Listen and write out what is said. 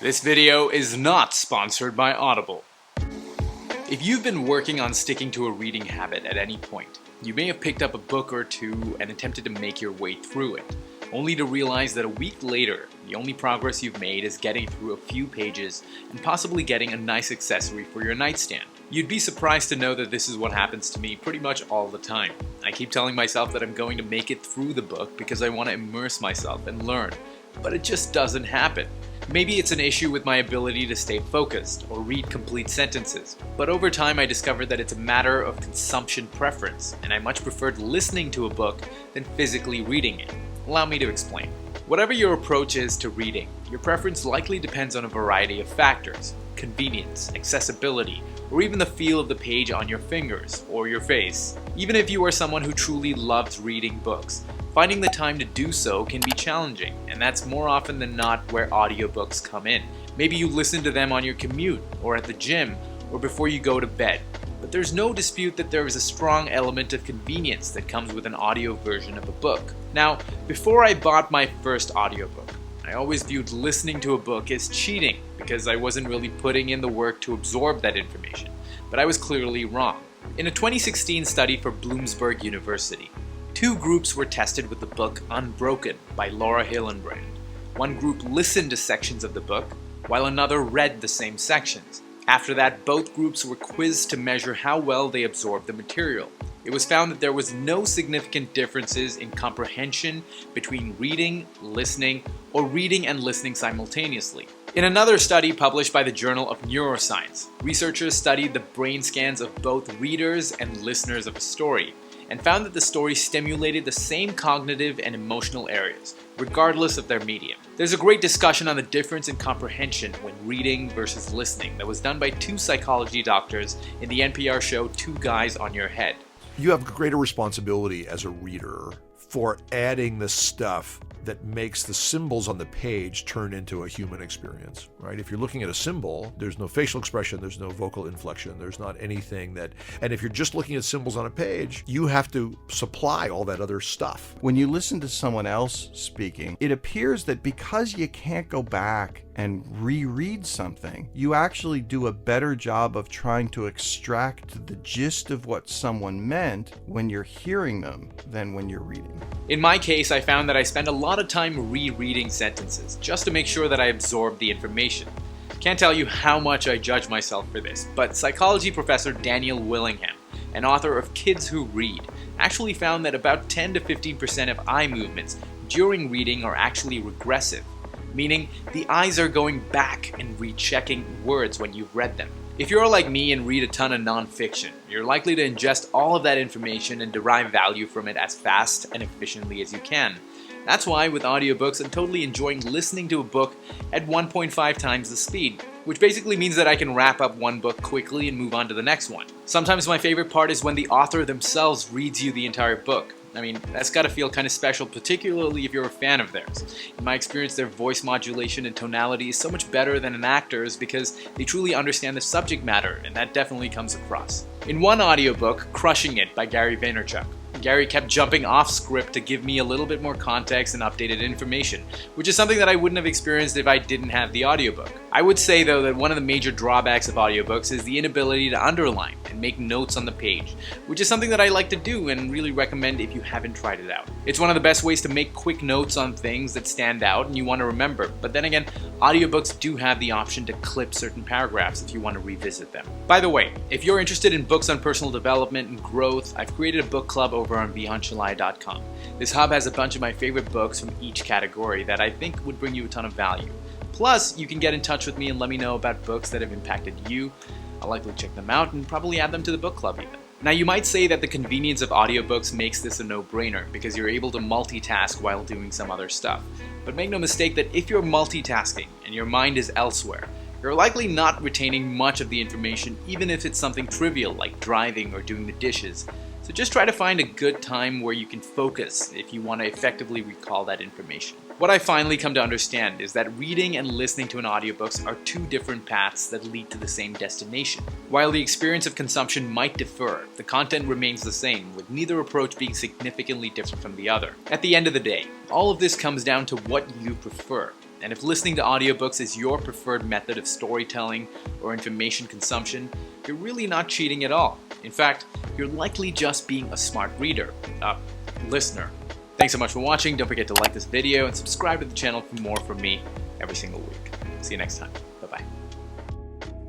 This video is not sponsored by Audible. If you've been working on sticking to a reading habit at any point, you may have picked up a book or two and attempted to make your way through it, only to realize that a week later, the only progress you've made is getting through a few pages and possibly getting a nice accessory for your nightstand. You'd be surprised to know that this is what happens to me pretty much all the time. I keep telling myself that I'm going to make it through the book because I want to immerse myself and learn, but it just doesn't happen. Maybe it's an issue with my ability to stay focused or read complete sentences, but over time I discovered that it's a matter of consumption preference, and I much preferred listening to a book than physically reading it. Allow me to explain. Whatever your approach is to reading, your preference likely depends on a variety of factors: convenience, accessibility, or even the feel of the page on your fingers or your face. Even if you are someone who truly loves reading books, finding the time to do so can be challenging, and that's more often than not where audiobooks come in. Maybe you listen to them on your commute, or at the gym, or before you go to bed. But there's no dispute that there is a strong element of convenience that comes with an audio version of a book. Now, before I bought my first audiobook, I always viewed listening to a book as cheating because I wasn't really putting in the work to absorb that information, but I was clearly wrong. In a 2016 study for Bloomsburg University, two groups were tested with the book Unbroken by Laura Hillenbrand. One group listened to sections of the book, while another read the same sections. After that, both groups were quizzed to measure how well they absorbed the material. It was found that there was no significant differences in comprehension between reading, listening, or reading and listening simultaneously. In another study published by the Journal of Neuroscience, researchers studied the brain scans of both readers and listeners of a story, and found that the story stimulated the same cognitive and emotional areas, regardless of their medium. There's a great discussion on the difference in comprehension when reading versus listening that was done by two psychology doctors in the NPR show Two Guys on Your Head. You have greater responsibility as a reader for adding the stuff that makes the symbols on the page turn into a human experience, right? If you're looking at a symbol, there's no facial expression, there's no vocal inflection, there's not anything that, and if you're just looking at symbols on a page, you have to supply all that other stuff. When you listen to someone else speaking, it appears that because you can't go back and reread something, you actually do a better job of trying to extract the gist of what someone meant when you're hearing them than when you're reading. In my case, I found that I spend a lot of time rereading sentences just to make sure that I absorb the information. Can't tell you how much I judge myself for this, but psychology professor Daniel Willingham, an author of Kids Who Read, actually found that about 10 to 15% of eye movements during reading are actually regressive, meaning the eyes are going back and rechecking words when you've read them. If you're like me and read a ton of nonfiction, you're likely to ingest all of that information and derive value from it as fast and efficiently as you can. That's why with audiobooks, I'm totally enjoying listening to a book at 1.5 times the speed, which basically means that I can wrap up one book quickly and move on to the next one. Sometimes my favorite part is when the author themselves reads you the entire book. I mean, that's gotta feel kind of special, particularly if you're a fan of theirs. In my experience, their voice modulation and tonality is so much better than an actor's because they truly understand the subject matter, and that definitely comes across. In one audiobook, Crushing It by Gary Vaynerchuk, Gary kept jumping off script to give me a little bit more context and updated information, which is something that I wouldn't have experienced if I didn't have the audiobook. I would say though that one of the major drawbacks of audiobooks is the inability to underline and make notes on the page, which is something that I like to do and really recommend if you haven't tried it out. It's one of the best ways to make quick notes on things that stand out and you want to remember, but then again, audiobooks do have the option to clip certain paragraphs if you want to revisit them. By the way, if you're interested in books on personal development and growth, I've created a book club over on BeyondShalai.com. This hub has a bunch of my favorite books from each category that I think would bring you a ton of value. Plus, you can get in touch with me and let me know about books that have impacted you. I'll likely check them out and probably add them to the book club even. Now, you might say that the convenience of audiobooks makes this a no-brainer because you're able to multitask while doing some other stuff. But make no mistake that if you're multitasking and your mind is elsewhere, you're likely not retaining much of the information even if it's something trivial like driving or doing the dishes. So just try to find a good time where you can focus if you want to effectively recall that information. What I finally come to understand is that reading and listening to an audiobooks are two different paths that lead to the same destination. While the experience of consumption might differ, the content remains the same, with neither approach being significantly different from the other. At the end of the day, all of this comes down to what you prefer. And if listening to audiobooks is your preferred method of storytelling or information consumption, you're really not cheating at all. In fact, you're likely just being a smart reader, listener. Thanks so much for watching. Don't forget to like this video and subscribe to the channel for more from me every single week. See you next time. Bye-bye.